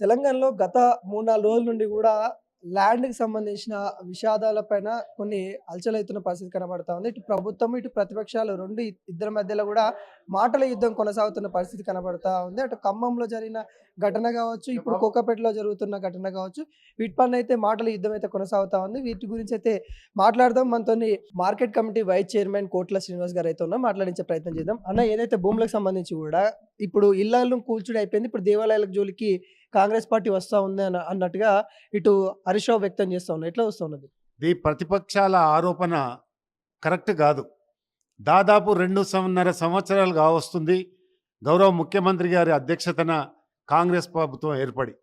తెలంగాణలో గత 3, 4 రోజుల నుండి గూడా ల్యాండ్‌కి సంబంధించిన విషాదాలపైన కొన్ని హల్చలవుతున్న పరిస్థితి కనబడతా ఉంది. ఇటు ప్రభుత్వం, ఇటు ప్రతిపక్షాలు 2 ఇద్దరి మధ్యలో గూడా మాటల యుద్ధం కొనసాగుతున్న పరిస్థితి కనబడతా ఉంది. అటు ఖమ్మంలో జరిగిన ఘటన గావచ్చు, ఇప్పుడు కోకాపేటలో జరుగుతున్న ఘటన గావచ్చు, వీటిపైనైతే మాటల యుద్ధం అయితే కొనసాగుతా ఉంది. వీటి గురించి అయితే మాట్లాడదాం. మనతోని మార్కెట్ కమిటీ వైస్ చైర్మన్ కోట్ల శ్రీనివాస్ గారు అయితే ఉన్నారు. మాట్లాడించే ప్రయత్నం చేద్దాం. అన్న, ఏదైతే భూములకు సంబంధించి గూడా ఇప్పుడు ఇళ్లను కూల్చుడు అయిపోయింది. ఇప్పుడు దేవాలయాల జోలికి కాంగ్రెస్ పార్టీ వస్తా ఉంది అన్నట్టుగా ఇటు హరీష్ రావు వ్యక్తం చేస్తా ఉన్నారు. ఎట్లా వస్తున్నది? ఈ ప్రతిపక్షాల ఆరోపణ కరెక్ట్ కాదు. దాదాపు 2.5 సంవత్సరాలు కావస్తుంది గౌరవ ముఖ్యమంత్రి గారి అధ్యక్షతన కాంగ్రెస్ ప్రభుత్వం ఏర్పడి.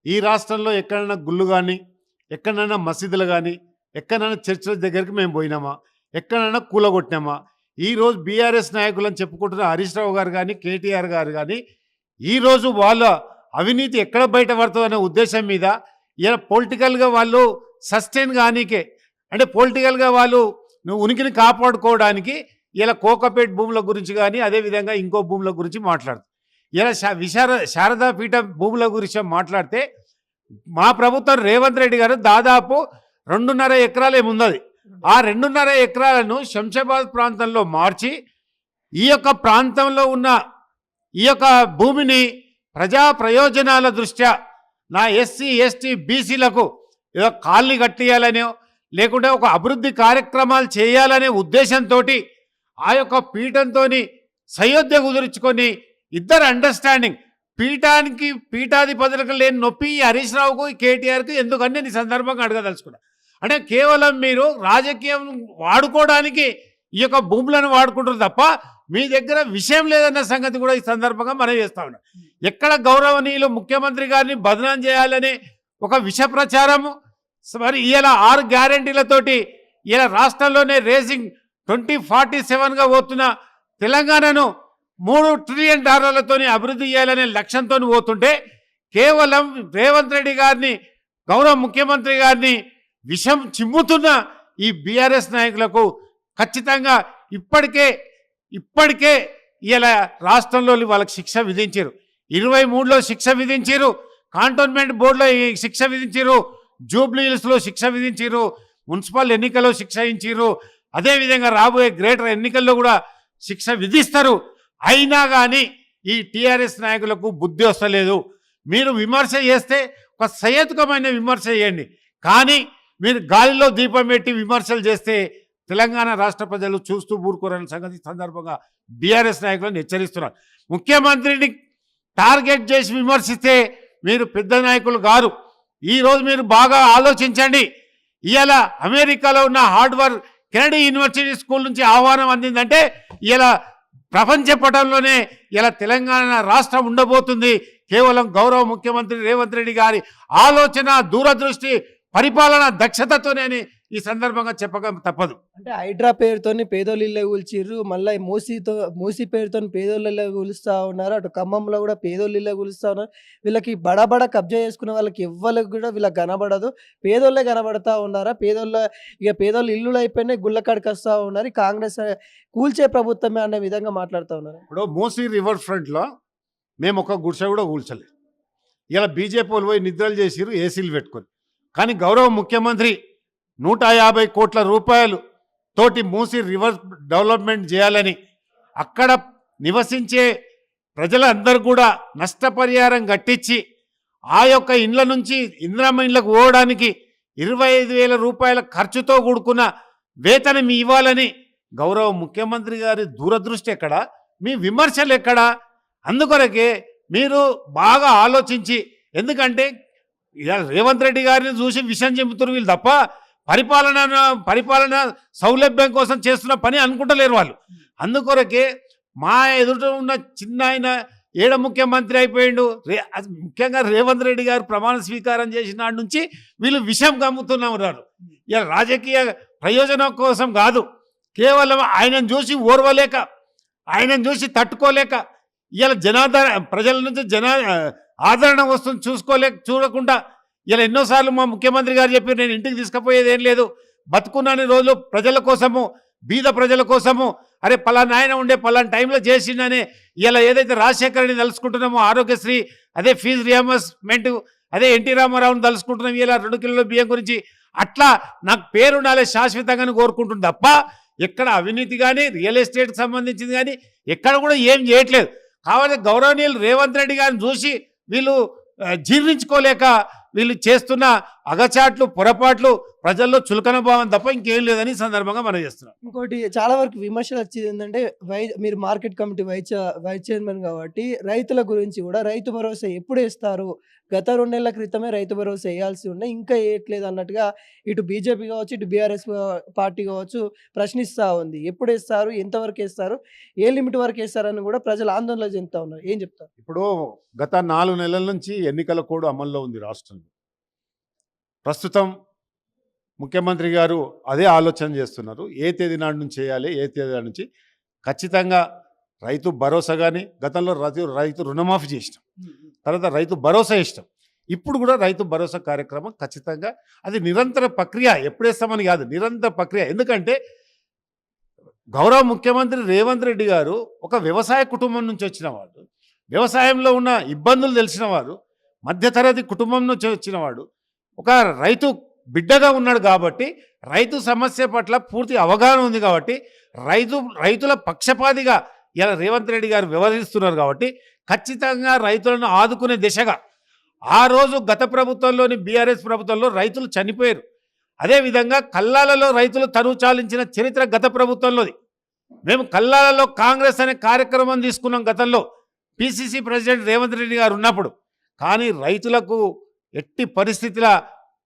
ఈ రాష్ట్రంలో ఎక్కడైనా గుళ్ళు కానీ, ఎక్కడైనా మసీదులు కానీ, ఎక్కడైనా చర్చిల దగ్గరికి మేము పోయినామా, ఎక్కడైనా కూలగొట్టినామా? ఈరోజు బీఆర్ఎస్ నాయకులని చెప్పుకుంటున్న హరీష్ రావు గారు కానీ, కేటీఆర్ గారు కానీ ఈరోజు వాళ్ళ అవినీతి ఎక్కడ బయటపడుతుందనే ఉద్దేశం మీద ఇలా పొలిటికల్గా వాళ్ళు సస్టైన్ కానీకే, అంటే పొలిటికల్గా వాళ్ళు ఉనికిని కాపాడుకోవడానికి ఇలా కోకాపేట్ భూముల గురించి కానీ, అదేవిధంగా ఇంకో భూముల గురించి మాట్లాడుతుంది. ఇలా శారదా పీఠ భూముల గురించి మాట్లాడితే మా ప్రభుత్వం రేవంత్ రెడ్డి గారు దాదాపు 2.5 ఎకరాలు ఏమున్నది. ఆ 2.5 ఎకరాలను శంషాబాద్ ప్రాంతంలో మార్చి ఈ యొక్క ప్రాంతంలో ఉన్న ఈ యొక్క భూమిని ప్రజా ప్రయోజనాల దృష్ట్యా నా ఎస్సీ ఎస్టీ బీసీలకు ఏదో కాలనీ కట్టియాలనో, లేకుంటే ఒక అభివృద్ధి కార్యక్రమాలు చేయాలనే ఉద్దేశంతో ఆ యొక్క పీఠంతో సయోధ్య కుదుర్చుకొని ఇద్దరు అండర్స్టాండింగ్, పీఠాధిపతులకు లేని నొప్పి ఈ హరీష్ రావుకు, కేటీఆర్కి ఎందుకని నేను ఈ సందర్భంగా అడగదలుచుకున్నా. అంటే కేవలం మీరు రాజకీయం వాడుకోవడానికి ఈ యొక్క భూములను వాడుకుంటారు తప్ప మీ దగ్గర విషయం లేదన్న సంగతి కూడా ఈ సందర్భంగా మనం చేస్తా ఉన్నాం. ఎక్కడ గౌరవనీయులు ముఖ్యమంత్రి గారిని బదనాం చేయాలనే ఒక విష ప్రచారము, మరి ఇలా 6 గ్యారెంటీలతోటి ఇలా రాష్ట్రంలోనే రేసింగ్ 2047గా పోతున్న తెలంగాణను $3 ట్రిలియన్ అభివృద్ధి చేయాలనే లక్ష్యంతో పోతుంటే కేవలం రేవంత్ రెడ్డి గారిని, గౌరవ ముఖ్యమంత్రి గారిని విషం చిమ్ముతున్న ఈ బీఆర్ఎస్ నాయకులకు ఖచ్చితంగా ఇప్పటికే ఇలా రాష్ట్రంలో వాళ్ళకి శిక్ష విధించారు. 23లో శిక్ష విధించారు, కాంటోన్మెంట్ బోర్డులో శిక్ష విధించారు, జూబ్లీ హిల్స్లో శిక్ష విధించారు, మున్సిపల్ ఎన్నికల్లో శిక్ష ఇచ్చారు, అదేవిధంగా రాబోయే గ్రేటర్ ఎన్నికల్లో కూడా శిక్ష విధిస్తారు. అయినా కానీ ఈ టీఆర్ఎస్ నాయకులకు బుద్ధి వస్తలేదు. మీరు విమర్శ చేస్తే ఒక సహేతుకమైన విమర్శ చేయండి, కానీ మీరు గాలిలో దీపం పెట్టి విమర్శలు చేస్తే తెలంగాణ రాష్ట్ర ప్రజలు చూస్తూ ఊరుకోరని సంగతి సందర్భంగా బీఆర్ఎస్ నాయకులను హెచ్చరిస్తున్నారు. ముఖ్యమంత్రిని టార్గెట్ చేసి విమర్శిస్తే మీరు పెద్ద నాయకులు గారు. ఈరోజు మీరు బాగా ఆలోచించండి. ఇవాళ అమెరికాలో ఉన్న హార్వర్డ్ కెనడీ యూనివర్సిటీ స్కూల్ నుంచి ఆహ్వానం అందిందంటే ఇలా ప్రపంచ పటంలోనే ఇలా తెలంగాణ రాష్ట్రం ఉండబోతుంది. కేవలం గౌరవ ముఖ్యమంత్రి రేవంత్ రెడ్డి గారి ఆలోచన, దూరదృష్టి, పరిపాలన దక్షతతోనే అని ఈ సందర్భంగా చెప్పక తప్పదు. అంటే హైడ్రా పేరుతోని పేదోళ్ళు ఇళ్ళ కూల్చిర్రు, మళ్ళీ మూసీ పేరుతో పేదోళ్ళ ఇళ్ళ కూలుస్తూ ఉన్నారు. అటు ఖమ్మంలో కూడా పేదోళ్ళు ఇళ్ళ కూలుస్తూ ఉన్నారు. వీళ్ళకి బడబడ కబ్జా చేసుకునే వాళ్ళకి ఎవ్వరికి కూడా వీళ్ళకి కనబడదు. పేదోళ్ళే కనబడతా ఉన్నారా? పేదోళ్ళు ఇల్లులు అయిపోయినాయి, గుళ్ళకాడికి వస్తూ ఉన్నారు. కాంగ్రెస్ కూల్చే ప్రభుత్వమే అనే విధంగా మాట్లాడుతూ ఉన్నారు. ఇప్పుడు మూసీ రివర్ ఫ్రంట్లో మేము ఒక గుడిసె కూడా కూల్చలేదు. ఇలా బీజేపీ వాళ్ళు పోయి నిద్రలు చేసిరు ఏసీలు పెట్టుకొని. కానీ గౌరవ ముఖ్యమంత్రి 150 కోట్ల రూపాయలు తోటి మూసి రివర్ డెవలప్మెంట్ చేయాలని అక్కడ నివసించే ప్రజలందరూ కూడా నష్టపరిహారం కట్టించి ఆ యొక్క ఇండ్ల నుంచి ఇందిరమ్మ ఇండ్లకు పోవడానికి 25,000 రూపాయల ఖర్చుతో కూడుకున్న వేతనం ఇవ్వాలని గౌరవ ముఖ్యమంత్రి గారి దూరదృష్టి ఎక్కడ, మీ విమర్శలు ఎక్కడ? అందుకొరకే మీరు బాగా ఆలోచించి, ఎందుకంటే రేవంత్ రెడ్డి గారిని చూసి విషయం చెబుతున్నారు వీళ్ళు తప్ప పరిపాలన సౌలభ్యం కోసం చేస్తున్న పని అనుకుంటలేరు వాళ్ళు. అందుకొరకే మా ఎదుట ఉన్న చిన్న ఆయన ఏడ ముఖ్యమంత్రి అయిపోయిండు, ముఖ్యంగా రేవంత్ రెడ్డి గారు ప్రమాణ స్వీకారం చేసిన నాటి నుంచి వీళ్ళు విషయం కమ్ముతున్నారు. ఇలా రాజకీయ ప్రయోజనం కోసం కాదు, కేవలం ఆయనను చూసి ఓర్వలేక, ఆయనను చూసి తట్టుకోలేక, ఇలా ప్రజల నుంచి ఆదరణ వస్తుంది చూడకుండా ఇలా ఎన్నోసార్లు మా ముఖ్యమంత్రి గారు చెప్పి నేను ఇంటికి తీసుకుపోయేది ఏం లేదు, బతుకున్నాని రోజులు ప్రజల కోసము, బీద ప్రజల కోసము, అరే పలానా ఆయన ఉండే పలానా టైంలో చేసిండనే ఇలా ఏదైతే రాజశేఖరని తలుసుకుంటున్నామో, ఆరోగ్యశ్రీ అదే ఫీజు రియంబర్స్మెంట్, అదే ఎన్టీ రామారావుని తలుసుకుంటున్నాం ఇలా 2 కిలోల బియ్యం గురించి. అట్లా నాకు పేరు ఉండాలి శాశ్వతంగానే కోరుకుంటుంది తప్ప ఎక్కడ అవినీతి కానీ రియల్ ఎస్టేట్కి సంబంధించింది కానీ ఎక్కడ కూడా ఏం చేయట్లేదు. కాబట్టి గౌరవనీయులు రేవంత్ రెడ్డి గారిని చూసి వీళ్ళు జీర్ణించుకోలేక వీళ్ళు చేస్తున్న అగచాట్లు పొరపాట్లు ప్రజల్లో చులకన భావం తప్ప ఇంకేం లేదని ఈ సందర్భంగా మనం చేస్తున్నాం. ఇంకోటి చాలా వరకు విమర్శలు వచ్చేది ఏంటంటే మీరు మార్కెట్ కమిటీ వైస్ చైర్మన్ కాబట్టి రైతుల గురించి కూడా రైతు భరోసా ఎప్పుడు వేస్తారు, గత 2 నెలల క్రితమే రైతు భరోసా వేయాల్సి ఉండే ఇంకా వేయట్లేదు అన్నట్టుగా ఇటు బీజేపీ కావచ్చు ఇటు బీఆర్ఎస్ పార్టీ కావచ్చు ప్రశ్నిస్తూ ఉంది. ఎప్పుడు వేస్తారు, ఎంతవరకు వేస్తారు, ఏ లిమిట్ వరకు వేస్తారని కూడా ప్రజలు ఆందోళన చెందుతా ఉన్నారు. ఏం చెప్తారు? ఇప్పుడు గత 4 నెలల నుంచి ఎన్నికల కోడ్ అమల్లో ఉంది రాష్ట్రంలో. ప్రస్తుతం ముఖ్యమంత్రి గారు అదే ఆలోచన చేస్తున్నారు. ఏ తేదీ నాడు నుంచి చేయాలి, ఏ తేదీ నాడు నుంచి ఖచ్చితంగా రైతు భరోసా కానీ గతంలో రైతు రుణమాఫీ చేసినాం, తర్వాత రైతు భరోసా ఇష్టం. ఇప్పుడు కూడా రైతు భరోసా కార్యక్రమం ఖచ్చితంగా అది నిరంతర ప్రక్రియ, ఎప్పుడేస్తామని కాదు, నిరంతర ప్రక్రియ. ఎందుకంటే గౌరవ ముఖ్యమంత్రి రేవంత్ రెడ్డి గారు ఒక వ్యవసాయ కుటుంబం నుంచి వచ్చిన వాడు, వ్యవసాయంలో ఉన్న ఇబ్బందులు తెలిసిన వారు, మధ్యతరగతి కుటుంబం నుంచి వచ్చినవాడు, ఒక రైతు బిడ్డగా ఉన్నాడు. కాబట్టి రైతు సమస్య పట్ల పూర్తి అవగాహన ఉంది. కాబట్టి రైతుల పక్షపాతిగా ఇలా రేవంత్ రెడ్డి గారు వ్యవహరిస్తున్నారు. కాబట్టి ఖచ్చితంగా రైతులను ఆదుకునే దిశగా ఆ రోజు గత ప్రభుత్వంలోని బీఆర్ఎస్ ప్రభుత్వంలో రైతులు చనిపోయారు. అదేవిధంగా కల్లాలలో రైతులు తనువు చాలించిన చరిత్ర గత ప్రభుత్వంలోది. మేము కల్లాలలో కాంగ్రెస్ అనే కార్యక్రమం తీసుకున్నాం గతంలో పిసిసి ప్రెసిడెంట్ రేవంత్ రెడ్డి గారు ఉన్నప్పుడు. కానీ రైతులకు ఎట్టి పరిస్థితిలో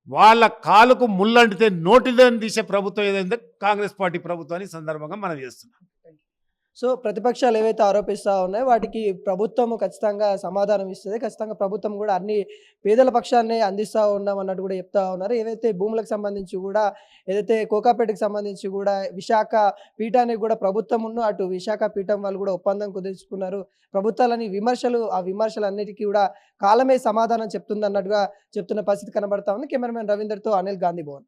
వాళ్ళ కాలుకు ముళ్ళంటితే నోటిదని తీసే ప్రభుత్వం ఏదైందో కాంగ్రెస్ పార్టీ ప్రభుత్వాన్ని సందర్భంగా మనం చేస్తున్నాం. సో ప్రతిపక్షాలు ఏవైతే ఆరోపిస్తూ ఉన్నాయో వాటికి ప్రభుత్వం ఖచ్చితంగా సమాధానం ఇస్తుంది. ఖచ్చితంగా ప్రభుత్వం కూడా అన్ని పేదల పక్షాన్ని అందిస్తూ ఉన్నాం అన్నట్టు కూడా చెప్తా ఉన్నారు. ఏవైతే భూములకు సంబంధించి కూడా ఏదైతే కోకాపేటకి సంబంధించి కూడా విశాఖ పీఠానికి కూడా ప్రభుత్వం అటు విశాఖ పీఠం వాళ్ళు కూడా ఒప్పందం కుదుర్చుకున్నారు. ప్రభుత్వాలని ఆ విమర్శలన్నిటికీ కూడా కాలమే సమాధానం చెప్తుంది అన్నట్టుగా చెప్తున్న పరిస్థితి కనబడతా ఉంది. కెమెరామెన్ రవీందర్తో అనిల్ గాంధీ భవన్.